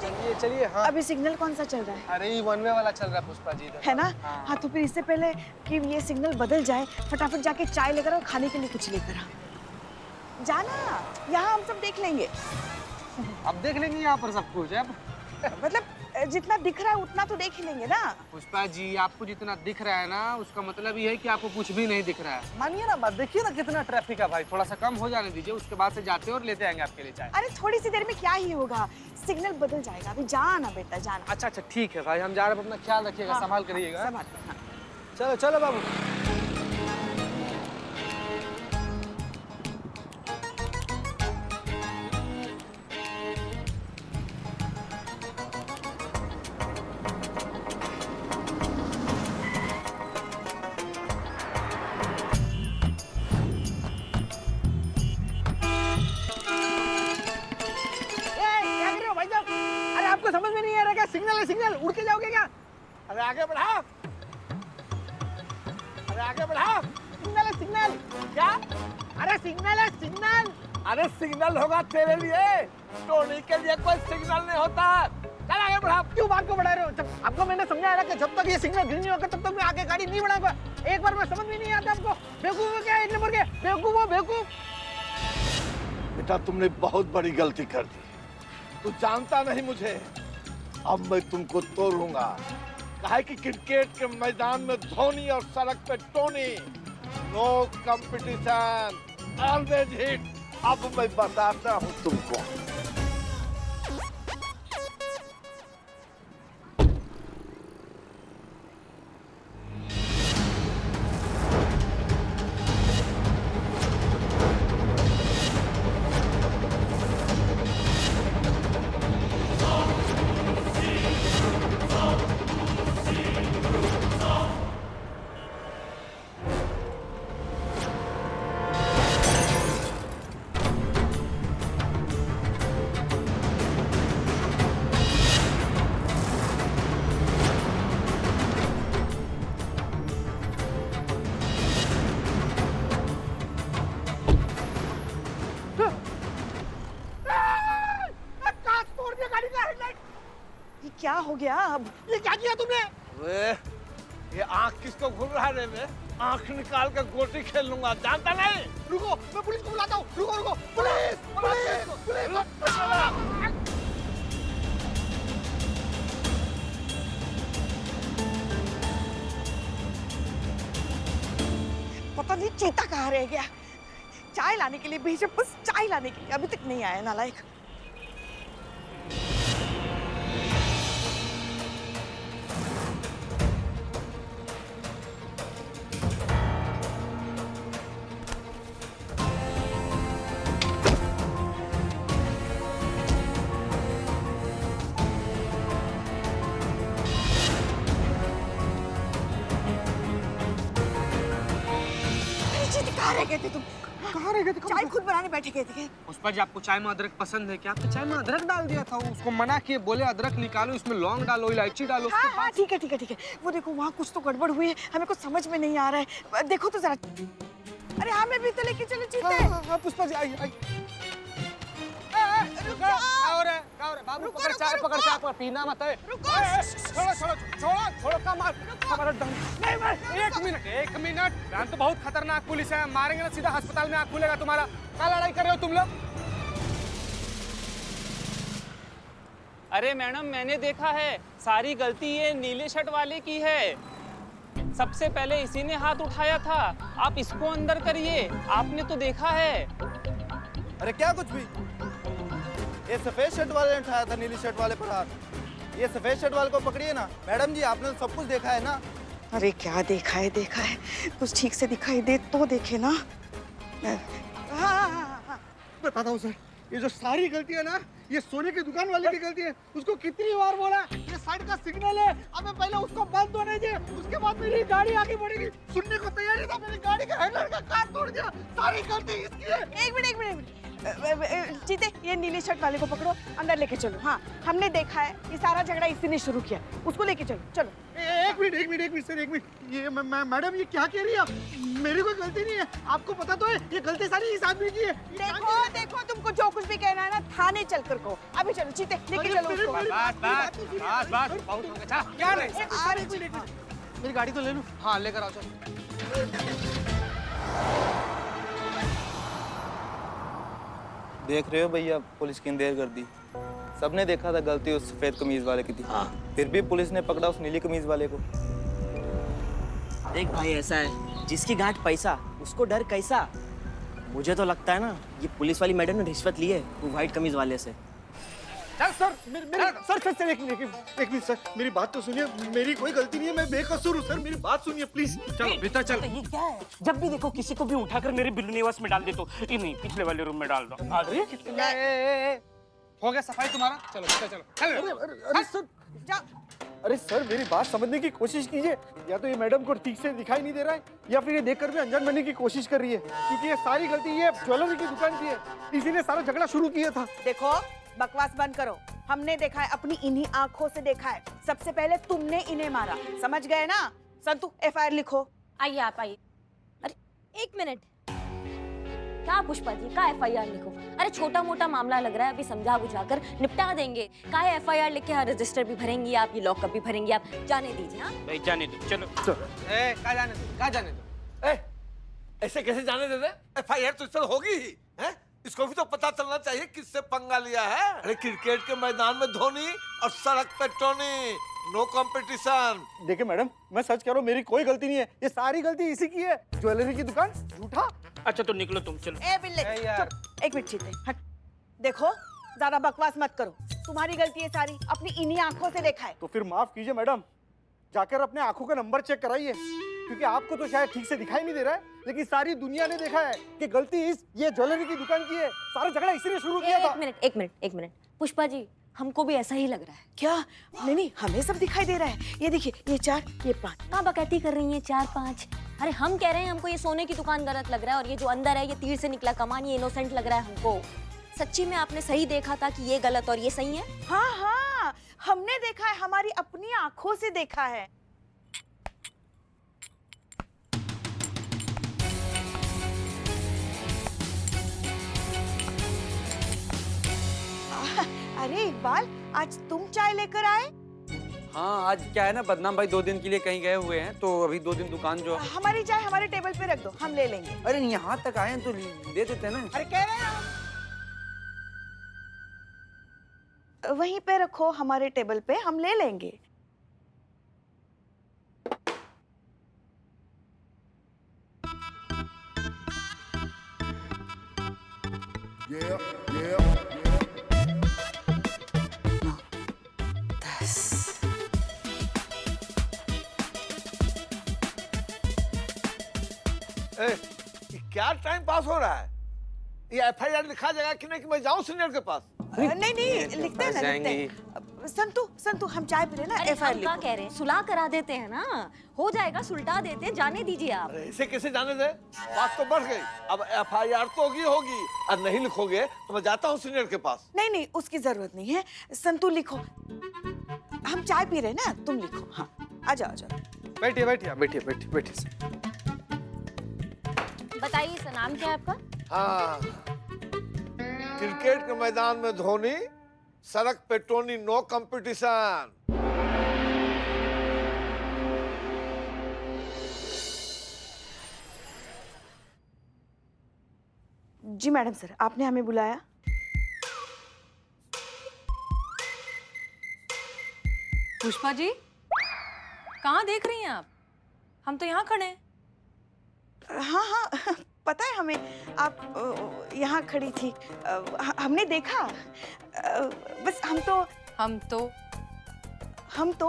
चलिए चलिए। हाँ अभी सिग्नल कौन सा चल रहा है? अरे ये वन वे वाला चल रहा है पुष्पा जी इधर। है ना? हाँ। हाँ तो फिर इससे पहले कि ये सिग्नल बदल जाए फटाफट जाके चाय लेकर और खाने के लिए कुछ लेकर आ। जाना, यहाँ हम सब देख लेंगे। अब देख लेंगे यहाँ पर सब कुछ। अब मतलब जितना दिख रहा है उतना तो देख ही लेंगे ना। पुष्पा जी आपको जितना दिख रहा है ना उसका मतलब ये है कि आपको कुछ भी नहीं दिख रहा है। मानिए ना बात, देखिए ना कितना ट्रैफिक है भाई। थोड़ा सा कम हो जाने दीजिए, उसके बाद से जाते और लेते आएंगे आपके लिए चाय। अरे थोड़ी सी देर में क्या ही होगा, सिग्नल बदल जाएगा। अभी जाना बेटा जाना। अच्छा अच्छा ठीक है भाई, हम जा रहे हैं। अपना ख्याल रखिएगा। हाँ, संभाल कर रहिएगा। संभाल, हाँ। चलो चलो बाबू। क्या कर रहे हो भाई साहब? अरे आपको समझ में नहीं आ रहा क्या? सिग्नल है सिग्नल, उड़ के जाओगे क्या? अरे आगे बढ़ाओ, अरे आगे बढ़ाओ। सिग्नल है सिग्नल। क्या? अरे सिग्नल है सिग्नल। अरे सिग्नल होगा तेरे लिए, टोनी के लिए कोई सिग्नल नहीं होता। चल आगे बढ़ाओ। क्यों बात को बढ़ा रहे हो? जब आपको मैंने समझाया ना कि जब तक ये सिग्नल ग्रीन नहीं होगा तब तक मैं आगे गाड़ी नहीं बढ़ाऊंगा। एक बार में समझ में नहीं आता आपको? बेवकूफ हो क्या? एक नंबर के बेवकूफ हो, बेवकूफ। बेटा तुमने बहुत बड़ी गलती कर दी। तू जानता नहीं मुझे, अब मैं तुमको तोड़ूंगा। काहे कि क्रिकेट के मैदान में धोनी और सड़क पे Tony. No competition, always hit. अब मैं बताता हूँ तुमको। कांच तोड़ दिया गाड़ी का हेडलाइट। ये क्या हो गया अब? ये क्या किया तुमने? वे, ये आँख किसको घूर रहा है रे? आँख निकाल कर गोटी खेल लूंगा, जानता नहीं? रुको, मैं पुलिस को बुलाता हूँ। रुको रुको, पुलिस पुलिस पुलिस। पता नहीं चीता कहाँ रह गया। चाय लाने के लिए भेजे, बस चाय लाने के लिए, अभी तक नहीं आया नालायक। कहाँ रह गए थे तुम? कहाँ रह गए थे? चाय खुद बनाने बैठे गए थे। पुष्पा जी आपको चाय में अदरक पसंद है क्या? आपने चाय में अदरक डाल दिया था। उसको मना किए, बोले अदरक निकालो, इसमें लौंग डालो, इलायची डालो। हाँ हाँ ठीक है ठीक है ठीक है। वो देखो वहाँ कुछ तो गड़बड़ हुई है, हमें कुछ समझ में नहीं आ रहा है। देखो तो जरा। अरे हाँ मैं भी तो लेके चलो चीते। हाँ पुष्पा जी आई आई। बाबू पकड़ चाय, पकड़ चाय, पकड़, पीना मत है। छोड़ो छोड़ो छोड़ो छोड़ो का मार। नहीं एक मिनट। यहाँ तो बहुत खतरनाक पुलिस है, मारेंगे ना सीधा अस्पताल में आँख खुलेगा तुम्हारा। क्या लड़ाई कर रहे हो तुम लोग? अरे मैडम मैंने देखा है, सारी गलती ये नीले शर्ट वाले की है। सबसे पहले इसी ने हाथ उठाया था, आप इसको अंदर करिए। आपने तो देखा है। अरे क्या कुछ भी? ये सफेद शर्ट वाले ने उठाया था नीली शर्ट वाले पर हाथ। ये सफेद शर्ट वाले को पकड़िए ना। मैडम जी आपने तो सब कुछ देखा है ना? अरे क्या देखा है कुछ ठीक से दिखाई दे तो देखे ना। हाँ। बताता हूँ सर, ये जो सारी गलती है ना, ये सोने की दुकान वाले की गलती है। उसको कितनी बार बोला ये साइड का सिग्नल है, हमें पहले उसको बंद होने दे, उसके बाद मेरी गाड़ी आगे बढ़ेगी। सुनने को तैयार नहीं था, मेरी गाड़ी का हैंडल का काट तोड़ दिया। सारी गलती इसकी है। एक मिनट जीते, ये नीली शर्ट वाले को पकड़ो, अंदर लेके चलो। हाँ हमने देखा है, ये सारा झगड़ा इसी ने शुरू किया। उसको लेके चलो चलो। एक मिनट सर, एक मिनट। ये मैडम ये क्या कह रही है आप? मेरी कोई गलती नहीं है, आपको पता तो है ये गलती सारी इस आदमी की है। देखो तुमको जो कुछ भी कहना है ना थाने चलकर कहो। अभी चलो चीते, लेके चलो उसको। बस बहुत हो गया। जा, क्या नहीं मेरी गाड़ी तो ले लो। हाँ लेकर आओ चलो। देख रहे हो भैया, पुलिस की देर कर दी। सबने देखा था गलती उस सफेद कमीज वाले की थी। फिर भी पुलिस ने पकड़ा उस नीली कमीज वाले को। देख भाई, ऐसा है, जिसकी गांठ पैसा उसको डर कैसा। मुझे तो लगता है ना, ये पुलिस वाली मैडम ने रिश्वत ली है वो व्हाइट कमीज वाले से। चल सर सर एक मिनट सर, मेरी बात तो सुनिए। मेरी कोई गलती नहीं है, मैं बेकसूर हूँ सर। मेरी बात सुनिए प्लीज। चलो भीतर चल। ये क्या है? जब भी देखो किसी को भी उठाकर मेरे बिल्लू निवास में डाल दे, तो ये नहीं, पिछले वाले रूम में डाल दो। अरे हो गया सफाई तुम्हारा? चलो भीतर चलो। चल। अरे सर, अरे सर मेरी बात समझने की कोशिश कीजिए। या तो ये मैडम को ठीक से दिखाई नहीं दे रहा है, या फिर ये देखकर भी अनजान बनने की कोशिश कर रही है, क्योंकि ये सारी गलती ये ज्वेलरी की दुकान की है। इसी ने सारा झगड़ा शुरू किया था। देखो, बकवास बंद करो। हमने देखा है, अपनी इन्हीं आंखों से देखा है। सबसे पहले तुमने इन्हें मारा, समझ गए ना? संतु, एफआईआर लिखो। आइए आप आइए। अरे एक मिनट, क्या पुष्पा जी, का एफआईआर लिखो? अरे छोटा मोटा मामला लग रहा है, अभी समझा बुझाकर निपटा देंगे। का एफआईआर लिख के यहाँ रजिस्टर भी भरेंगी आप, ये लॉकअप भी भरेंगी आप। जाने दीजिए। हाँ भाई जाने दो, चलो। कहाँ जाने दो, कहाँ जाने दो? ऐसे कैसे जाने दे रहे? एफआईआर तो इस पर होगी ही, हैं? इसको भी तो पता चलना चाहिए किससे पंगा लिया है। अरे क्रिकेट के मैदान में धोनी और सड़क पे टोनी, नो कंपटीशन। देखिए मैडम, मैं सच कह रहा हूँ, मेरी कोई गलती नहीं है। ये सारी गलती इसी की है। ज्वेलरी की दुकान झूठा। अच्छा तो निकलो तुम, चलो। ए बिल्ले, चुप। एक मिनट चीते, हट। देखो, ज्यादा बकवास मत करो। तुम्हारी गलती है सारी, अपनी इन्हीं आंखों से देखा है। तो फिर माफ कीजिए मैडम, जाकर अपने आंखों का नंबर चेक कराइए, क्योंकि आपको तो शायद ठीक से दिखाई नहीं दे रहा है, लेकिन सारी दुनिया ने देखा है कि गलती ये ज्वेलरी की दुकान की है। सारा झगड़ा इसी ने शुरू किया था। एक मिनट पुष्पा जी, हमको भी ऐसा ही लग रहा है। क्या? नहीं, हमें सब दिखाई दे रहा है। ये देखिए, ये 4, ये 5। कहाँ बकैती कर रही हैं 4 5? अरे हम कह रहे हैं हमको ये सोने की दुकान गलत लग रहा है, और ये जो अंदर है ये तीर से निकला कमान, ये इनोसेंट लग रहा है हमको। सच्ची में आपने सही देखा था कि ये गलत और ये सही है? हाँ, हमने देखा है, हमारी अपनी आंखों से देखा है। अरे इकबाल, आज तुम चाय लेकर आए? हाँ, आज क्या है ना, बदनाम भाई 2 दिन के लिए कहीं गए हुए हैं, तो अभी 2 दिन दुकान जो। हमारी चाय हमारे टेबल पे रख दो, हम ले लेंगे। अरे यहाँ तक आए हैं तो दे देते हैं ना। अरे कह रहे हैं हम। वहीं पे रखो, हमारे टेबल पे, हम ले लेंगे। ये क्या टाइम पास हो रहा है? ये एफआईआर लिखा जाएगा कि नहीं कि मैं जाऊं सीनियर के पास? नहीं, लिखते हैं ना, लिखते हैं। संतु, हम चाय पी रहे ना, अरे एफआईआर हम क्या लिखो। कह रहे हैं, सुलह करा देते हैं ना, हो जाएगा, सुलटा देते हैं, जाने दीजिए आप। अरे इसे कैसे जाने दे? बात तो बढ़ गई। अब एफआईआर तो होगी, और नहीं लिखोगे तो मैं जाता हूँ सीनियर के पास। नहीं, उसकी जरूरत नहीं है। संतु लिखो, हम चाय पी रहे हैं ना, तुम लिखो। हाँ, आ जाओ। बैठिए। बताइए सर, नाम क्या है आपका? हाँ, क्रिकेट के मैदान में धोनी, सड़क पे टोनी, नो कंपटीशन। जी मैडम सर, आपने हमें बुलाया? पुष्पा जी, कहाँ देख रही हैं आप? हम तो यहाँ खड़े हैं। हाँ, पता है हमें, आप यहाँ खड़ी थी। हमने देखा। बस हम तो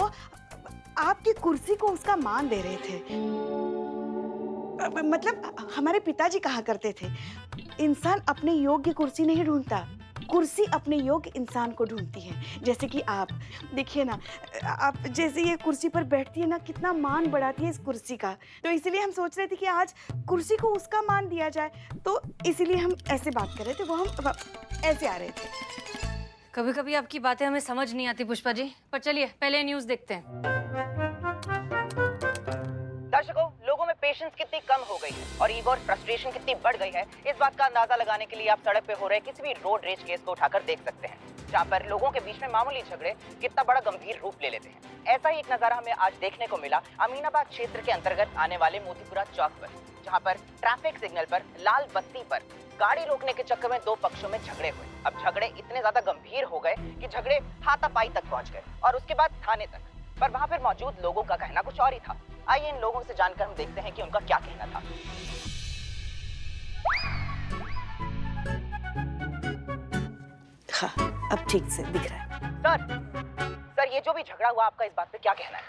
आपकी कुर्सी को उसका मान दे रहे थे। मतलब हमारे पिताजी कहा करते थे, इंसान अपने योग्य कुर्सी नहीं ढूंढता, कुर्सी अपने योग्य इंसान को ढूंढती है। जैसे कि आप देखिए ना, आप जैसे ये कुर्सी पर बैठती है ना, कितना मान बढ़ाती है इस कुर्सी का। तो इसीलिए हम सोच रहे थे कि आज कुर्सी को उसका मान दिया जाए, तो इसीलिए हम ऐसे बात कर रहे थे। वो हम ऐसे आ रहे थे। कभी कभी आपकी बातें हमें समझ नहीं आती पुष्पा जी, पर चलिए पहले न्यूज़ देखते हैं। दर्शकों, लोगों में पेश पेशेंस कितनी कम हो गई है और ईगो और फ्रस्ट्रेशन कितनी बढ़ गई है, इस बात का अंदाजा लगाने के लिए आप सड़क पे हो रहे किसी भी रोड रेज केस को उठाकर देख सकते हैं, जहाँ पर लोगों के बीच में मामूली झगड़े कितना बड़ा गंभीर रूप ले लेते हैं। ऐसा ही एक नजारा हमें आज देखने को मिला अमीनाबाद क्षेत्र के अंतर्गत आने वाले मोतीपुरा चौक पर, जहाँ पर ट्रैफिक सिग्नल पर लाल बत्ती पर गाड़ी रोकने के चक्कर में दो पक्षों में झगड़े हुए। अब झगड़े इतने ज्यादा गंभीर हो गए कि झगड़े हाथापाई तक पहुंच गए और उसके बाद थाने तक, पर वहां पर मौजूद लोगों का कहना कुछ और ही था। आइए इन लोगों से जानकर हम देखते हैं कि उनका क्या कहना था। हाँ, अब ठीक से दिख रहा है। सर ये जो भी झगड़ा हुआ, आपका इस बात पे क्या कहना है?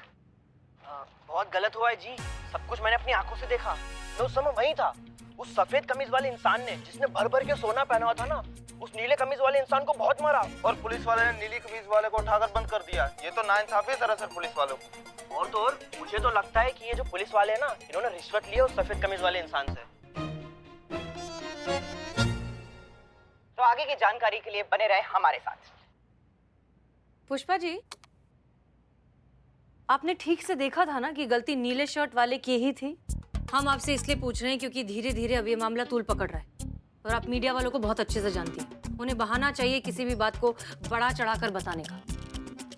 बहुत गलत हुआ है जी। सब कुछ मैंने अपनी आंखों से देखा। मैं उस समय वहीं था। उस सफेद कमीज वाले इंसान ने, जिसने भर भर के सोना पहना हुआ था ना, उस नीले कमीज वाले इंसान को बहुत मारा और पुलिस वाले ने नीली कमीज वाले को उठाकर बंद कर दिया। ये तो नाइंसाफी है सरासर पुलिस वालों को। और तो और मुझे तो लगता है कि ये जो पुलिस वाले हैं ना, इन्होंने रिश्वत ली है उस सफेद कमीज वाले इंसान से। तो आगे की जानकारी के लिए बने रहे हमारे साथ। पुष्पा जी, आपने ठीक से देखा था ना कि गलती नीले शर्ट वाले की ही थी? हम आपसे इसलिए पूछ रहे हैं क्योंकि धीरे धीरे अब ये मामला तूल पकड़ रहा है और आप मीडिया वालों को बहुत अच्छे से जानती हैं। उन्हें बहाना चाहिए किसी भी बात को बढ़ा चढ़ाकर बताने का।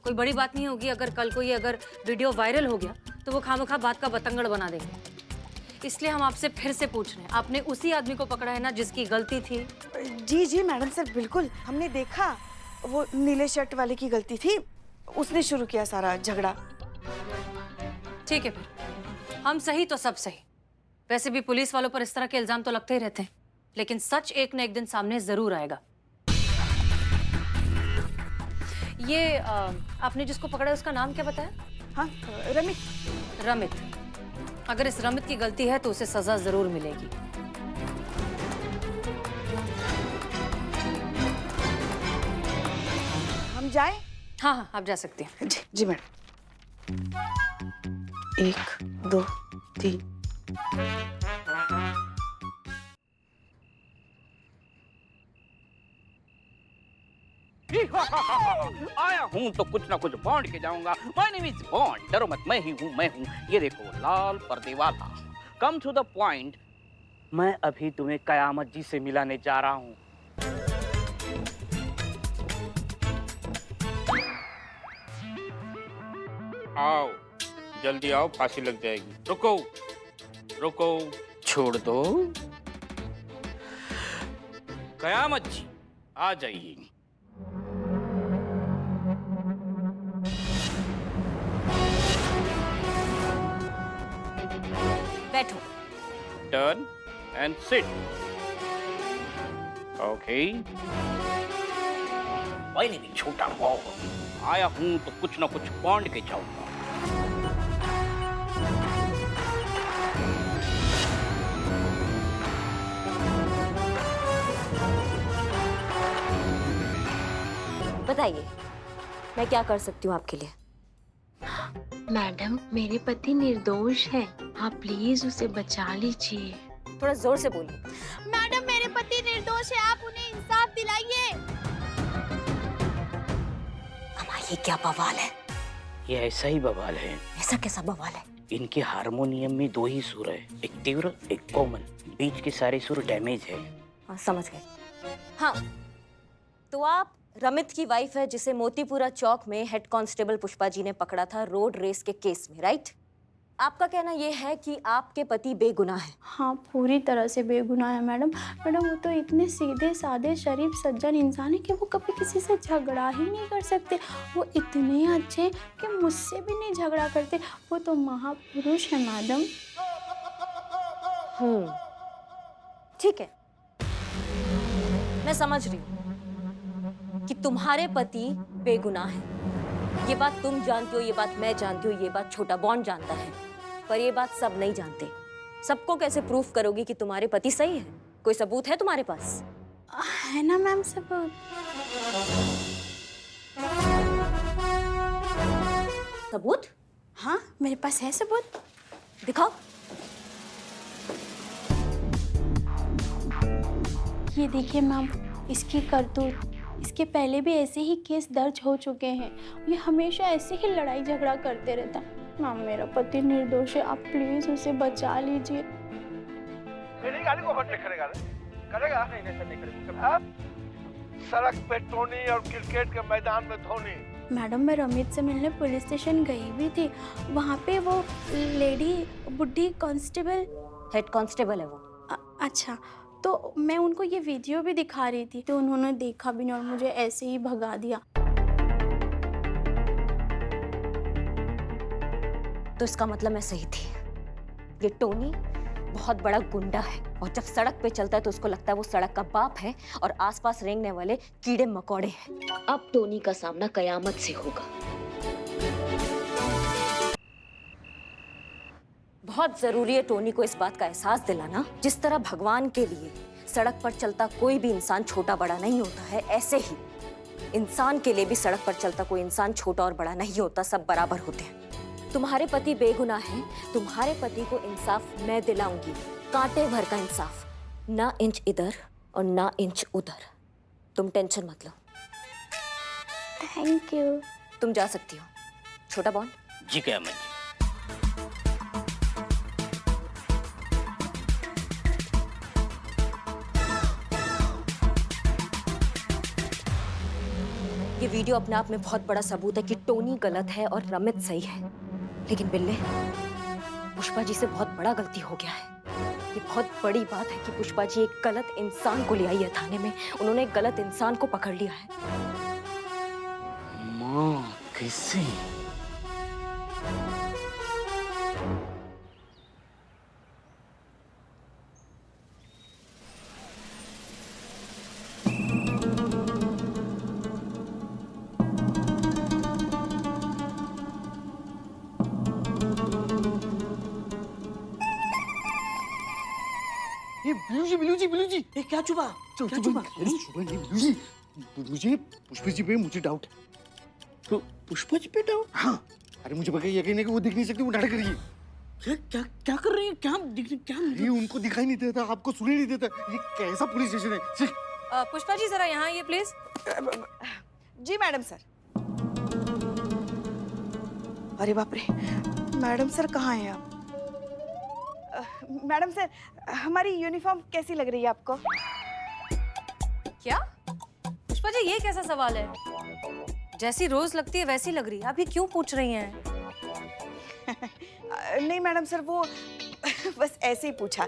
कोई बड़ी बात नहीं होगी अगर कल को ये अगर वीडियो वायरल हो गया तो वो खामखा बात का बतंगड़ बना देंगे। इसलिए हम आपसे फिर से पूछ रहे हैं, आपने उसी आदमी को पकड़ा है ना जिसकी गलती थी? जी जी मैडम सर, बिल्कुल हमने देखा, वो नीले शर्ट वाले की गलती थी, उसने शुरू किया सारा झगड़ा। ठीक है, फिर हम सही तो सब सही। वैसे भी पुलिस वालों पर इस तरह के इल्जाम तो लगते ही रहते हैं, लेकिन सच एक न एक दिन सामने जरूर आएगा। ये आपने जिसको पकड़ा है उसका नाम क्या बताया? हाँ, रमित। रमित। अगर इस रमित की गलती है तो उसे सजा जरूर मिलेगी। हम जाएं? हाँ हाँ, आप जा सकते हैं। जी जी मैडम। 1 2 3। आया हूँ तो कुछ ना कुछ बांट के जाऊंगा। माय नेम इज बॉन्ड, डरो मत, मैं ही हूँ, मैं हूँ। ये देखो लाल पर्दे वाला। Come to the point. मैं अभी तुम्हें कयामत जी से मिलाने जा रहा हूँ। आओ, जल्दी आओ, फांसी लग जाएगी। रुको रुको, छोड़ दो। कयामत जी आ जाइए। बैठो। Turn and sit. ओके। मैं नहीं छोटा भाव, आया हूं तो कुछ ना कुछ बांट के जाऊंगा। बताइए, मैं क्या कर सकती हूँ आपके लिए? मैडम, मेरे पति निर्दोष है, आप प्लीज उसे बचा लीजिए। थोड़ा जोर से बोलिए। मैडम, मेरे पति निर्दोष है, आप उन्हें इंसाफ दिलाइए। अम्मा, ये क्या बवाल है? ये ऐसा ही बवाल है। ऐसा कैसा बवाल है? इनके हारमोनियम में 2 ही सुर है, एक तीव्र एक कोमल। बीच के सारे सुर डैमेज है। समझ गए। हाँ, तो आप रमित की वाइफ है जिसे मोतीपुरा चौक में हेड कांस्टेबल पुष्पा जी ने पकड़ा था रोड रेस के केस में, राइट? आपका कहना यह है कि आपके पति बेगुनाह है? हाँ, पूरी तरह से बेगुनाह है मैडम। मैडम, वो तो इतने सीधे साधे शरीफ सज्जन इंसान है कि वो कभी किसी से झगड़ा ही नहीं कर सकते। वो इतने अच्छे कि मुझसे भी नहीं झगड़ा करते। वो तो महापुरुष है मैडम। ठीक है, मैं समझ रही हूँ कि तुम्हारे पति बेगुनाह है। ये बात तुम जानती हो, ये बात मैं जानती हूँ, ये बात छोटा बॉन्ड जानता है, पर ये बात सब नहीं जानते। सबको कैसे प्रूफ करोगी कि तुम्हारे पति सही है? कोई सबूत है तुम्हारे पास? है ना मैम सबूत। सबूत? हाँ, मेरे पास है सबूत। दिखाओ। ये देखिए मैम, इसकी करतूत। इसके पहले भी ऐसे ही केस दर्ज हो चुके हैं। ये हमेशा ऐसे ही लड़ाई झगड़ा करते रहता है। मैम मेरा पति निर्दोष है, आप प्लीज उसे बचा लीजिए। मेरी गाड़ी को हट करेगा करेगा नहीं नहीं सर नहीं करेगा। सड़क पे टोनी और क्रिकेट के मैदान में धोनी। मैडम मैं रमित से मिलने पुलिस स्टेशन गई भी थी, वहाँ पे वो लेडी बुढ़ी कांस्टेबल, हेड कांस्टेबल है वो। अच्छा, तो मैं उनको ये वीडियो भी दिखा रही थी, तो उन्होंने देखा भी नहीं और मुझे ऐसे ही भगा दिया। तो इसका मतलब मैं सही थी, ये टोनी बहुत बड़ा गुंडा है और जब सड़क पे चलता है तो उसको लगता है वो सड़क का बाप है और आसपास रेंगने वाले कीड़े मकोड़े हैं। अब टोनी का सामना कयामत से होगा। बहुत जरूरी है टोनी को इस बात का एहसास दिलाना, जिस तरह भगवान के लिए सड़क पर चलता कोई भी इंसान छोटा बड़ा नहीं होता है, ऐसे ही इंसान के लिए भी सड़क पर चलता कोई इंसान छोटा और बड़ा नहीं होता, सब बराबर होते हैं। तुम्हारे पति बेगुनाह हैं, तुम्हारे पति को इंसाफ मैं दिलाऊंगी, कांटे भर का इंसाफ, ना इंच इधर और ना इंच उधर। तुम टेंशन मत लो। Thank you. तुम जा सकती हो। छोटा बॉन। जी कयामत जी। ये वीडियो अपने आप में बहुत बड़ा सबूत है कि टोनी गलत है और रमित सही है, लेकिन बिल्ले, पुष्पा जी से बहुत बड़ा गलती हो गया है। ये बहुत बड़ी बात है कि पुष्पा जी एक गलत इंसान को ले आई है थाने में, उन्होंने एक गलत इंसान को पकड़ लिया है। माँ कैसे? बिलू जी ये क्या चुबा? क्या चुबा? नहीं बिलू जी, मुझे पुष्पा जी पे मुझे डाउट है। तो पुष्पा जी पे डाउट? हाँ। अरे मुझे पता यकीन है कि वो दिख नहीं सकती, वो नाटक कर रही है। क्या क्या क्या कर रही है? क्या ये उनको दिखाई नहीं देता, आपको सुनाई नहीं देता। ये कैसा पुलिस स्टेशन है? पुष्पा जी जरा यहाँ आइए प्लीज। Ji madam sir. अरे बाप रे, मैडम सर कहाँ हैं आप? मैडम सर, हमारी यूनिफॉर्म कैसी लग रही है आपको? क्या पुष्पा जी, ये कैसा सवाल है? जैसी रोज लगती है वैसी लग रही है, आप ये क्यों पूछ रही हैं? नहीं मैडम सर, वो बस ऐसे ही पूछा।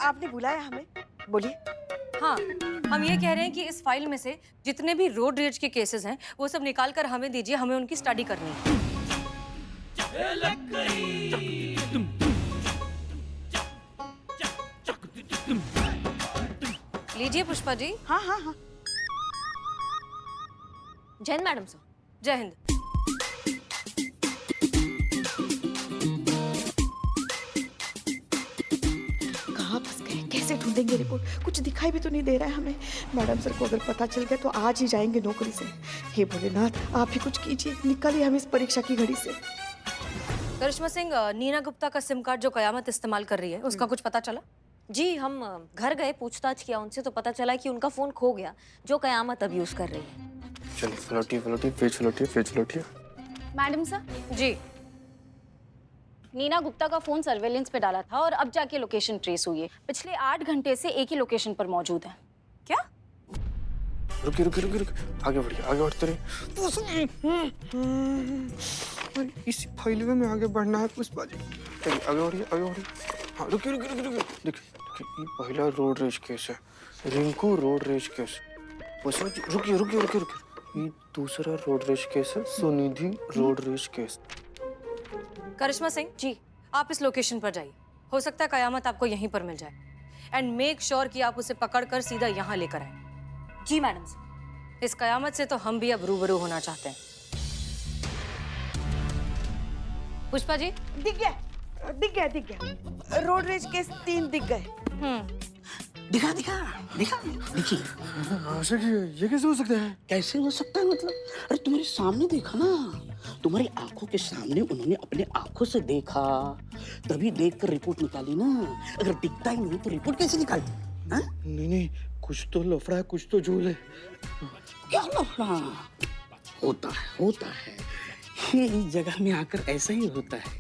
आपने बुलाया हमें, बोलिए। हाँ, हम ये कह रहे हैं कि इस फाइल में से जितने भी रोड रेज के केसेस हैं वो सब निकाल कर हमें दीजिए, हमें उनकी स्टडी करनी है। लीजिए पुष्पा जी। हाँ हाँ हाँ। जय हिंद मैडम सर। जय हिंद। कहाँ फंस गए, कैसे ढूंढेंगे रिपोर्ट? कुछ दिखाई भी तो नहीं दे रहा है हमें। मैडम सर को अगर पता चल गया तो आज ही जाएंगे नौकरी से। हे भोलेनाथ, आप ही कुछ कीजिए, निकालिए हम इस परीक्षा की घड़ी से। करिश्मा सिंह, नीना गुप्ता का सिम कार्ड जो कयामत इस्तेमाल कर रही है, उसका कुछ पता चला? जी, हम घर गए, पूछताछ किया उनसे तो पता चला कि उनका फोन खो गया जो कयामत अब यूज कर रही है। चलो फ्लोटिए। मैडम सर जी, नीना गुप्ता का फोन सर्वेलेंस पे डाला था और अब जाके लोकेशन ट्रेस हुई है। पिछले 8 घंटे से एक ही लोकेशन पर मौजूद है। क्या? रुकिए आगे बढ़ते रहिए। इस फाइल में आगे बढ़ना है पुष्पा जी। आगे बढ़िए। हाँ रुकिए। देखिए ये पहला रोड रेज केस है, Rinku road rage case. Pushpa ji रुकिए। ये दूसरा रोड रेज केस है, Sunidhi road rage case. Karishma Singh ji, आप इस लोकेशन पर जाइए, हो सकता है कयामत आपको यहीं पर मिल जाए। एंड मेक श्योर कि आप उसे पकड़कर सीधा यहाँ लेकर आए। जी मैडम सर। इस कयामत से तो हम भी अब रूबरू होना चाहते हैं। पुष्पा जी। दिख गया। रोड रेज केस 3 दिख गए। दिखा देखिए। ये कैसे हो सकता है? कैसे हो सकता है मतलब? अरे तुम्हारे सामने देखा ना, तुम्हारी आंखों के सामने उन्होंने अपने आंखों से देखा, तभी देखकर रिपोर्ट निकाली ना। अगर दिखता ही नहीं तो रिपोर्ट कैसे निकालती? नहीं, कुछ तो लफड़ा है, कुछ तो झोल है। क्या लफड़ा? होता है। ये इस जगह में आकर ऐसा ही होता है।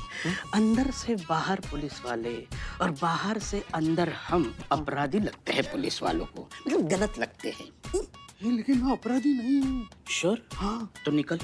अंदर से बाहर पुलिस वाले और बाहर से अंदर हम अपराधी लगते हैं पुलिस वालों को, मतलब गलत लगते हैं। लेकिन मैं अपराधी नहीं हूँ। श्योर? हाँ। तो निकल।